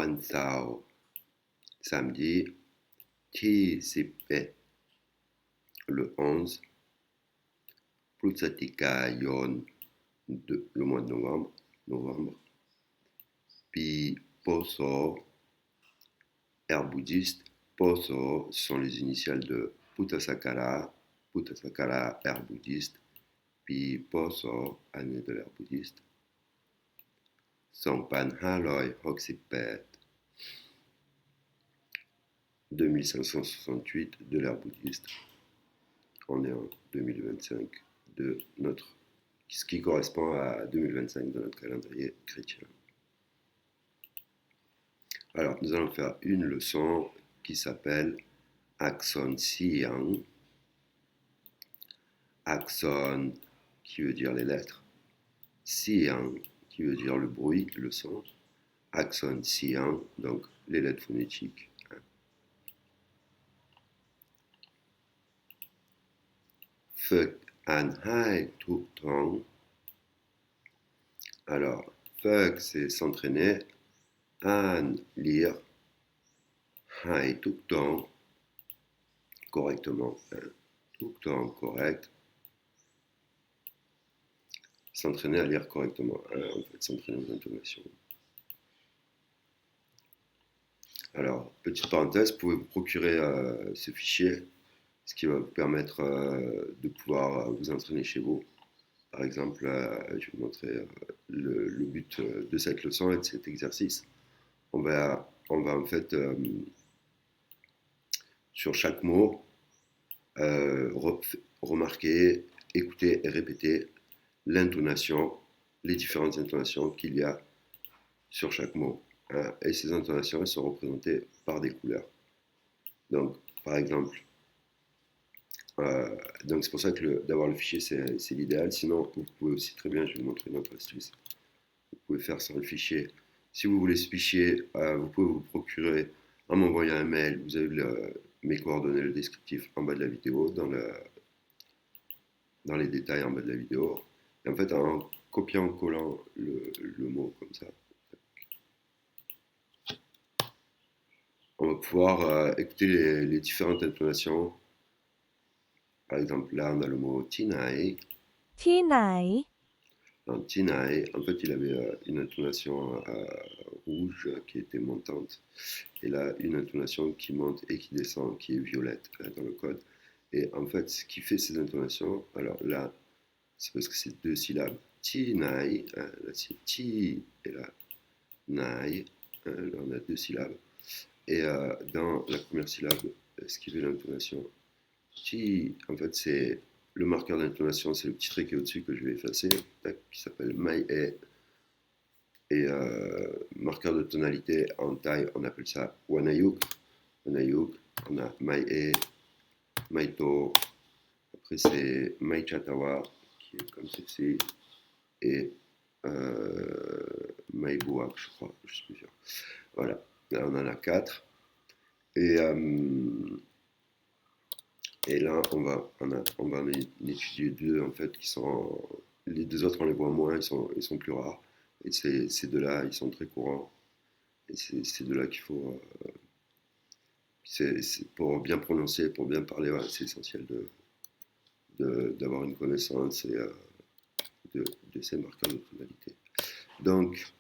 Wansao, samedi, Ti Sipe, le 11, Putsatika Yon, le mois de novembre, puis Poso, air bouddhiste. Poso sont les initiales de Puttasakara, air bouddhiste, puis Poso, année de l'ère bouddhiste. Songpan Haloi Hoksipet, 2568 de l'ère bouddhiste. On est en 2025 de notre, ce qui correspond à 2025 de notre calendrier chrétien. Alors, nous allons faire une leçon qui s'appelle Akson Siang. Akson qui veut dire les lettres, Siang qui veut dire le bruit, le son. Akson Siang, donc les lettres phonétiques. Fek An Hai Tuk Tong. Alors, Fek c'est s'entraîner, An lire, Hai Tuk Tong correctement. Tuk Tong correct. S'entraîner à lire correctement, en fait, s'entraîner aux intonations. Alors, petite parenthèse, vous pouvez vous procurer ce fichier, ce qui va vous permettre de pouvoir vous entraîner chez vous. Par exemple, je vais vous montrer le but de cette leçon et de cet exercice. On va en fait, sur chaque mot, remarquer, écouter et répéter l'intonation, les différentes intonations qu'il y a sur chaque mot. Et ces intonations, elles sont représentées par des couleurs. Donc, par exemple, donc c'est pour ça que d'avoir le fichier, c'est l'idéal. Sinon, vous pouvez aussi très bien, je vais vous montrer une autre astuce. Vous pouvez faire sans le fichier. Si vous voulez ce fichier, vous pouvez vous procurer en m'envoyant un mail. Vous avez mes coordonnées, le descriptif en bas de la vidéo, dans les détails en bas de la vidéo. Et en fait, en copiant, collant le mot comme ça, on va pouvoir écouter les différentes intonations. Par exemple, là, on a le mot Tinai. ที่ไหน Dans Tinai, en fait, il avait une intonation rouge qui était montante. Et là, une intonation qui monte et qui descend, qui est violette dans le code. Et en fait, ce qui fait ces intonations, alors là, c'est parce que c'est deux syllabes. Tinai, là c'est ti, et là, nai, là on a deux syllabes. Et dans la première syllabe, ce qui fait l'intonation, ti, en fait, c'est le marqueur d'intonation, c'est le petit trait qui est au-dessus que je vais effacer, qui s'appelle mai e. Et marqueur de tonalité en taille, on appelle ça wanayuk. Wanayuk, on a mai e, maito, après c'est mai chatawa, qui est comme ceci, et mai buak, je crois, je suis sûr. Voilà, là on en a quatre. Et là, on va en étudier deux, en fait, qui sont... Les deux autres, on les voit moins, ils sont plus rares. Et ces deux-là, ils sont très courants. Et c'est ces deux-là qu'il faut... pour bien prononcer, pour bien parler, ouais, c'est essentiel d'avoir une connaissance et, de ces marqueurs de tonalité. Donc,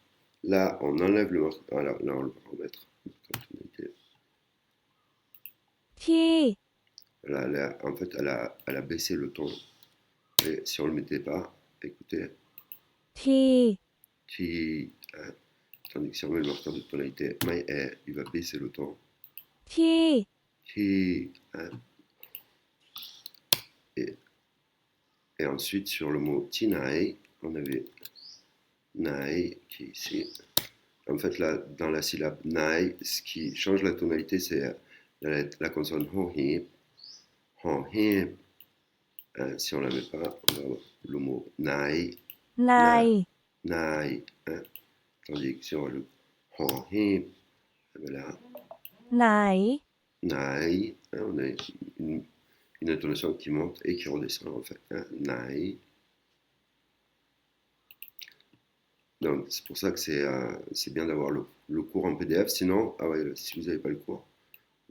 là, on enlève le marqueur... Voilà, là, on le va remettre. Marqueur de tonalité. ที่ En fait, elle a baissé le ton. Et si on ne le mettait pas, écoutez, ที่ tandis que si on met le marqueur de tonalité, il va baisser le ton. ที่ Et, et ensuite, sur le mot tinai, on avait nai qui est ici. En fait, là, dans la syllabe nai, ce qui change la tonalité, c'est la consonne hohi. Hohi. Si on ne la met pas, on va avoir le mot nai. ใน Nai. Tandis que sur le hohi, là, ไหน nai, on a une intonation qui monte et qui redescend en fait. Nai. Donc, c'est pour ça que c'est bien d'avoir le cours en PDF. Sinon, ah ouais, si vous n'avez pas le cours,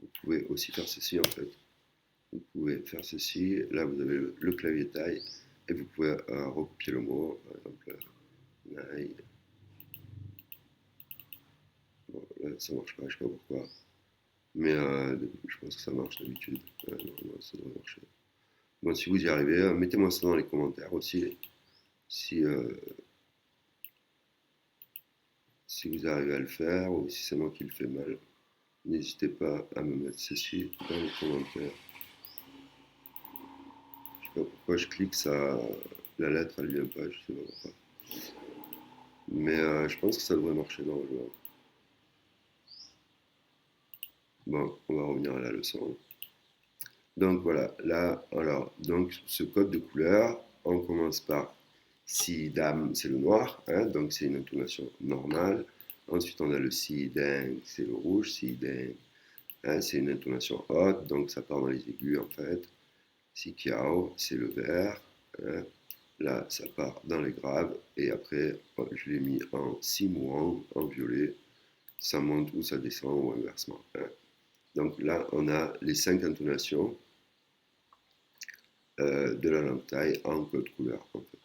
vous pouvez aussi faire ceci en fait. Vous pouvez faire ceci. Là, vous avez le clavier taille et vous pouvez recopier le mot. Par exemple, nai. Bon, là, ça marche pas, je sais pas pourquoi. Mais je pense que ça marche d'habitude. Normalement, ça devrait marcher. Bon, si vous y arrivez, mettez-moi ça dans les commentaires aussi. Si, si vous arrivez à le faire ou si c'est moi qui le fais mal, n'hésitez pas à me mettre ceci dans les commentaires. Je sais pas pourquoi je clique, ça, la lettre elle vient pas, je sais pas pourquoi. Mais je pense que ça devrait marcher normalement. Bon, on va revenir à la leçon. Donc voilà, là, alors, donc ce code de couleur, on commence par si dame, c'est le noir, hein, donc c'est une intonation normale. Ensuite, on a le si ding, c'est le rouge, si ding, hein, c'est une intonation haute, donc ça part dans les aigus en fait. Si kiao, c'est le vert, hein. Là, ça part dans les graves, et après, je l'ai mis en si muang, en violet, ça monte ou ça descend ou inversement, hein. Donc là, on a les 5 intonations de la langue thaï en code couleur en fait.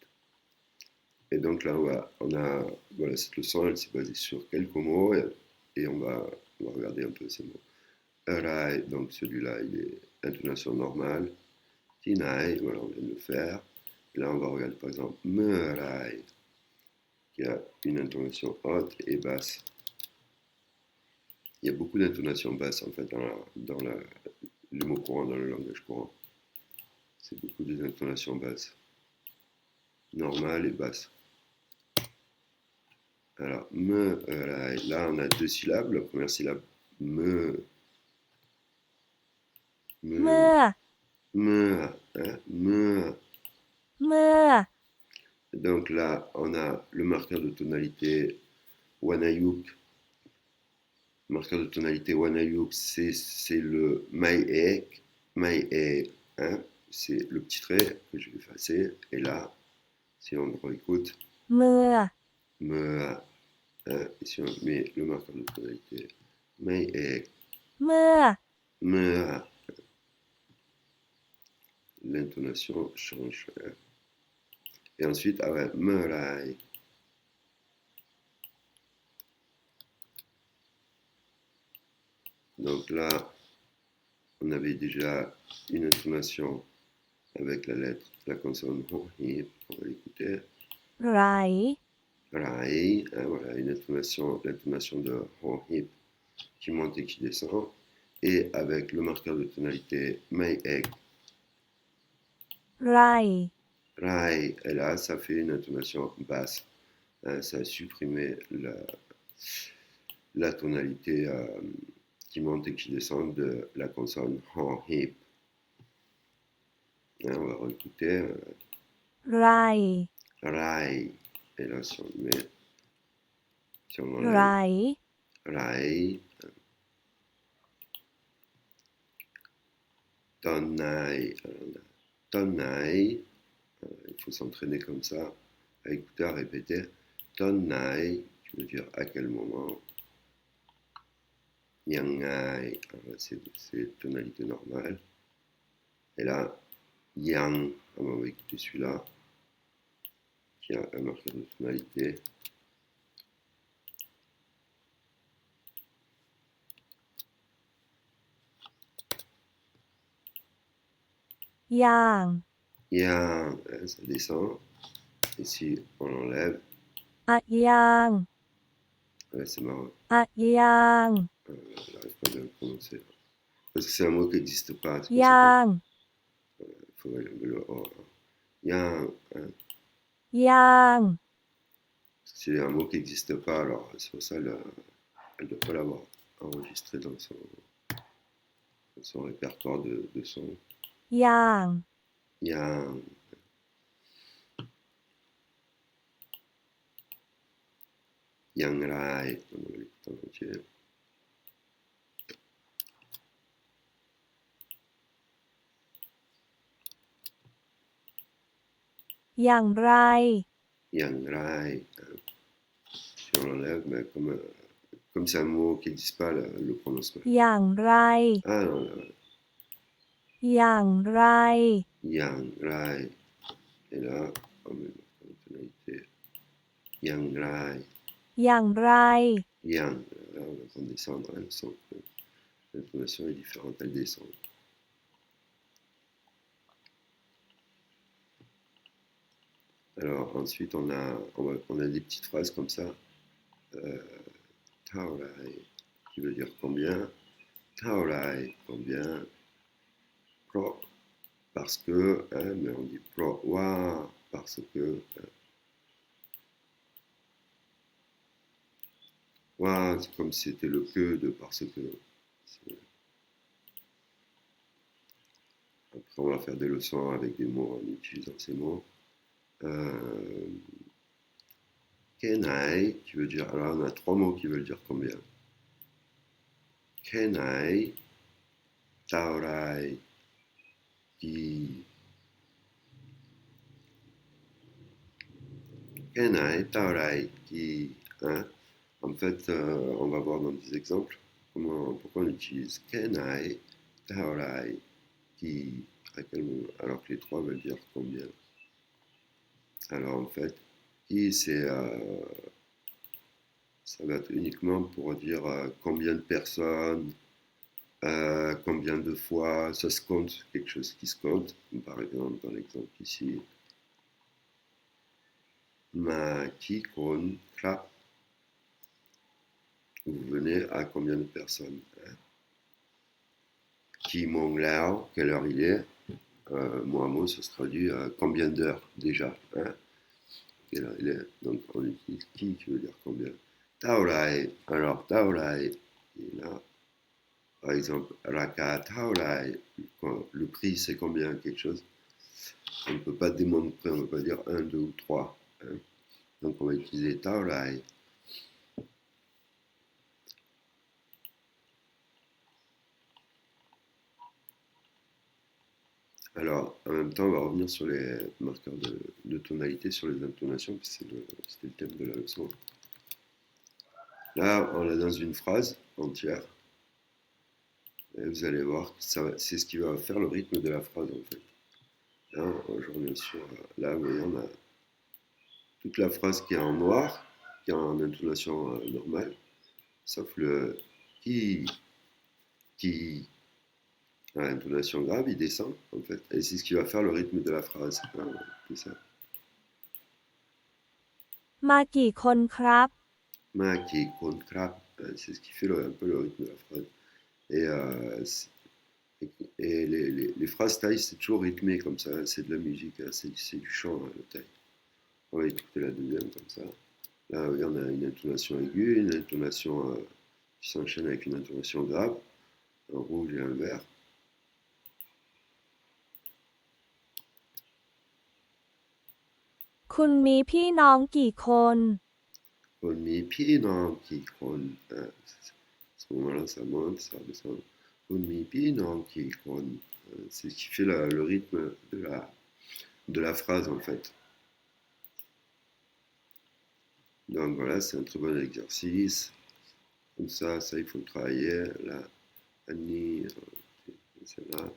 Et donc là, voilà, cette leçon, elle s'est basée sur quelques mots et on va regarder un peu ces mots. Rai, donc celui-là, il est intonation normale. Tinai, voilà, on vient de le faire. Et là, on va regarder par exemple Merai, qui a une intonation haute et basse. Il y a beaucoup d'intonations basses en fait dans le mot courant, dans le langage courant. C'est beaucoup des intonations basses, normales et basses. Alors, là, on a 2 syllabes. La première syllabe, me, เมื่ me, อ me, hein, me. เมื่อ Donc là, on a le marqueur de tonalité Wanayuk. Le marqueur de tonalité Wanayuk, c'est le Mai-ek. Mai-ek, hein, c'est le petit trait que je vais effacer. Et là, si on réécoute, เมื่อ me, hein, et si on met le marqueur de tonalité Mai-ek, เมื่อ me, l'intonation change. Hein. Et ensuite, ah ouais, Merai. Donc là, on avait déjà une intonation avec la lettre, la consonne Hohib. On va l'écouter. ไหล Rai, hein, voilà, l'intonation de Hohib qui monte et qui descend. Et avec le marqueur de tonalité Mai-ek, ไร Rai, et là, ça fait une intonation basse. Hein, ça a supprimé la tonalité qui monte et qui descend de la consonne Hohib. Hein, on va réécouter. ไร Rai. Et là, si on ไหล enlève Rai, Tonai. Tonai. Il faut s'entraîner comme ça, à écouter, à répéter. Tonai, qui veut dire à quel moment. Yangai, c'est tonalité normale. Et là, Yang, on va écouter celui-là, qui a un marqueur de tonalité. Yang. Yang, hein, ça descend. Et si on l'enlève, อะยัง ouais, c'est marrant, อะยัง j'arrive pas bien à le prononcer. Parce que c'est un mot qui n'existe pas, c'est pour ย ça qu'il าง faudrait lever le O. Yang, hein, ยาง c'est un mot qui n'existe pas, alors c'est pour ça qu'elle ne doit pas l'avoir enregistré dans son répertoire de sons. ยาง Yang, Yang Rai, on va l'écouter en entier. อย่างไร Yang Rai, hein. si on l'enlève, mais comme c'est un mot qui n'existe pas, le prononce mal. อย่างไร Ah non, là, อย่างไร yang, rai. Et là, on met la tonalité. Yang, rai. อย่างไร Yang. Là, on entend descendre, hein, le son. L'intonation est différente, elle descend. Alors ensuite, on a des petites phrases comme ça. Taorai, qui veut dire combien. Taorai, combien. Pro, parce que, hein, mais on dit pro, wa, parce que. Wa, c'est comme si c'était le que de parce que. Après, on va faire des leçons avec des mots en utilisant ces mots. Kenai, qui veut dire. Alors, on a trois mots qui veulent dire combien. Kenai, taorai, ki. Kenai, taorai, ki. Hein? En fait, on va voir dans des exemples pourquoi on utilise kenai, taorai, ki. À quel moment, alors que les trois veulent dire combien. Alors en fait, ki, ça va être uniquement pour dire combien de personnes, combien de fois, ça se compte, quelque chose qui se compte. Par exemple, dans l'exemple ici, ma ki kon krap, vous venez à combien de personnes, hein? Ki mong lao, quelle heure il est, mot à mot, ça se traduit à combien d'heures déjà, hein? Quelle heure il est, donc on utilise qui veut dire combien. Taorai, alors taorai, et là, par exemple, raka taorai, le prix c'est combien quelque chose. On ne peut pas démontrer, on ne peut pas dire 1, 2 ou 3. Hein. Donc on va utiliser taorai. Alors, en même temps, on va revenir sur les marqueurs de tonalité, sur les intonations, parce que c'était le thème de la leçon. Là, on est dans une phrase entière. Et vous allez voir, c'est ce qui va faire le rythme de la phrase, en fait. Là, je reviens sur... Là, vous voyez, on a toute la phrase qui est en noir, qui est en intonation normale, sauf le qui, à l'intonation grave, il descend, en fait. Et c'est ce qui va faire le rythme de la phrase. Tout ça. มากี่คนครับ Ma qui compte crap, c'est ce qui fait un peu le rythme de la phrase. Et, et les phrases taille, c'est toujours rythmé comme ça, c'est de la musique, hein, c'est du chant, hein, le taille. On va écouter la deuxième comme ça. Là, oui, on a une intonation aiguë, une intonation qui s'enchaîne avec une intonation grave, un rouge et un vert. Kun mi pi nong ki kon. On met pied dans qui con. À ce moment-là, ça monte, ça descend. On met pied dans qui con. C'est ce qui fait le rythme de la phrase en fait. Donc voilà, c'est un très bon exercice. Comme ça, il faut le travailler. Là, Annie, celle-là.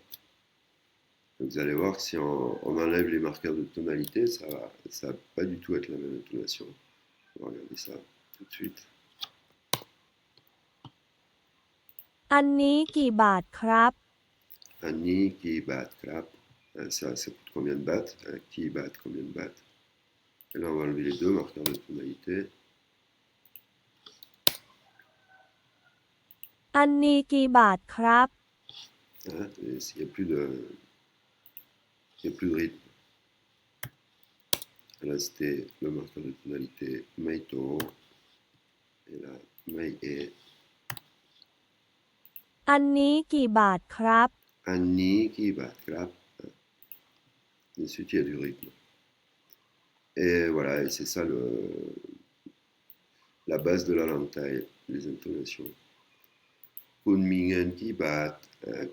Vous allez voir que si on enlève les marqueurs de tonalité, ça va pas du tout être la même intonation. On va regarder ça tout de suite. อันนี้กี่บาทครับ Annie qui bat, crap. Ça coûte combien de bahts? Qui bat, combien de bahts? Et là, on va enlever les deux marqueurs de tonalité. อันนี้กี่บาทครับ Hein, il n'y a plus de rythme. Là, c'était le marqueur de tonalité Maito. Et là, Mai et อันนี้กี่บาทครับ Annie qui bat, crap. Et ensuite, il y a du rythme. Et voilà, et c'est ça la base de la langue thaï, les intonations. Kunmingen qui bat,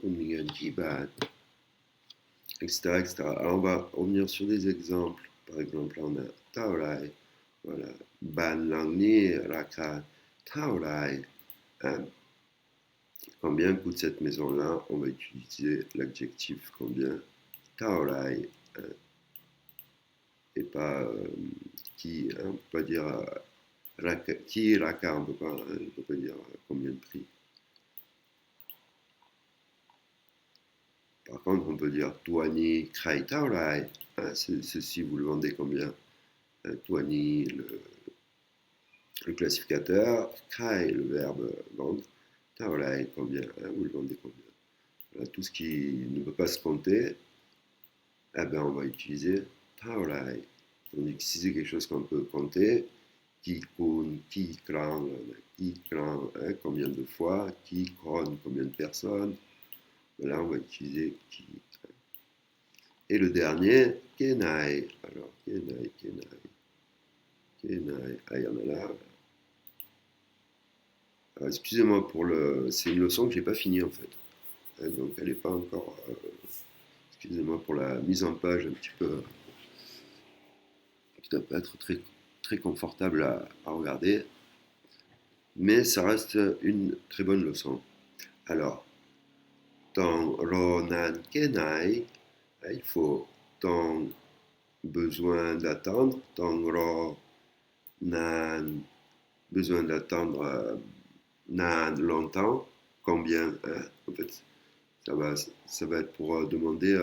Kunmingen qui bat, etc., etc. Alors on va revenir sur des exemples. Par exemple, là on a Taorai, Voilà. Ban lang ni raka taorai. Hein. Combien coûte cette maison-là? On va utiliser l'adjectif combien. Taorai. Hein, et pas qui. Hein, on peut pas dire raka, qui raka, on peut pas dire combien de prix. Par contre, on peut dire tuani kai taorai. Hein, ceci, vous le vendez combien? Tuani, le classificateur, kai, le verbe vendre, taorai, combien? Hein, vous le vendez combien? Voilà, tout ce qui ne peut pas se compter, eh ben, on va utiliser taorai. Tandis que si c'est quelque chose qu'on peut compter, qui kun, qui kran, hein, combien de fois, qui kron, combien de personnes, là on va utiliser qui. Et le dernier, kenai. Alors, kenai, kenai, kenai. Ah, il y en a là. Alors, excusez-moi pour le. C'est une leçon que j'ai pas finie en fait. Hein, donc elle n'est pas encore. Excusez-moi pour la mise en page un petit peu. Qui ne doit pas être très, très confortable à regarder. Mais ça reste une très bonne leçon. Alors, dans Ronan Kenai, il faut dans besoin d'attendre, dans Ronan besoin d'attendre nan longtemps, combien, hein, en fait, ça va être pour demander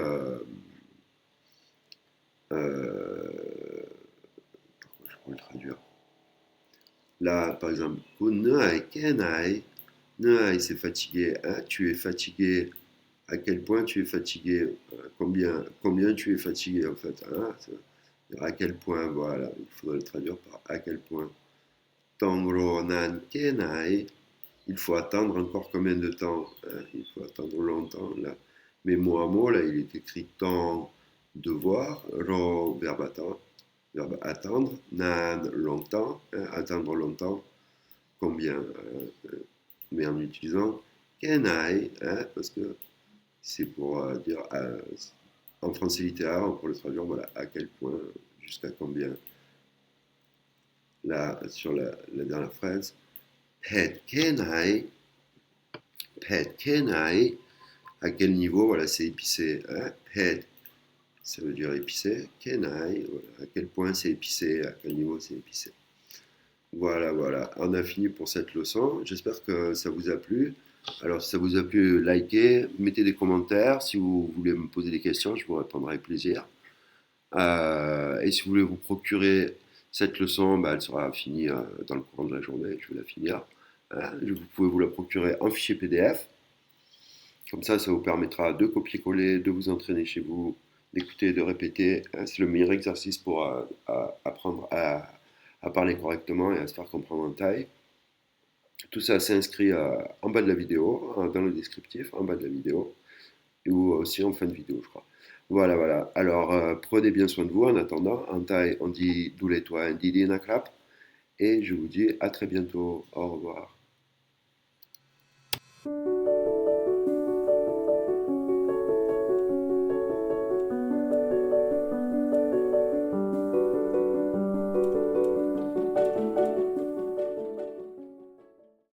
je pourrais le traduire. Là, par exemple, kenai, c'est fatigué, hein, tu es fatigué, à quel point tu es fatigué, combien tu es fatigué en fait, hein, à quel point, voilà, il faudrait le traduire par à quel point. Tongro nan kenai, il faut attendre encore combien de temps, hein, il faut attendre longtemps là. Mais mot à mot, là, il est écrit temps, devoir, verbe attendre, nan, longtemps, hein, attendre longtemps, combien, mais en utilisant kenai, hein, parce que c'est pour dire, en français littéraire, on peut le traduire, voilà, à quel point, jusqu'à combien. Là, sur la dernière phrase, pet kenai, à quel niveau, voilà, c'est épicé, hein, pet, ça veut dire épicé, kenai, voilà, à quel point c'est épicé, à quel niveau c'est épicé. Voilà, voilà, on a fini pour cette leçon. J'espère que ça vous a plu. Alors, si ça vous a plu, likez, mettez des commentaires. Si vous voulez me poser des questions, je vous répondrai avec plaisir. Et si vous voulez vous procurer cette leçon, bah, elle sera finie dans le courant de la journée. Je vais la finir. Hein. Vous pouvez vous la procurer en fichier PDF. Comme ça vous permettra de copier-coller, de vous entraîner chez vous, d'écouter, de répéter. Hein. C'est le meilleur exercice pour apprendre à parler correctement et à se faire comprendre en taille. Tout ça s'inscrit en bas de la vidéo, dans le descriptif, en bas de la vidéo, ou aussi en fin de vidéo, je crois. Voilà, voilà. Alors, prenez bien soin de vous en attendant. En taille, on dit doule toi, Ndidi Nakrap. Et je vous dis à très bientôt. Au revoir.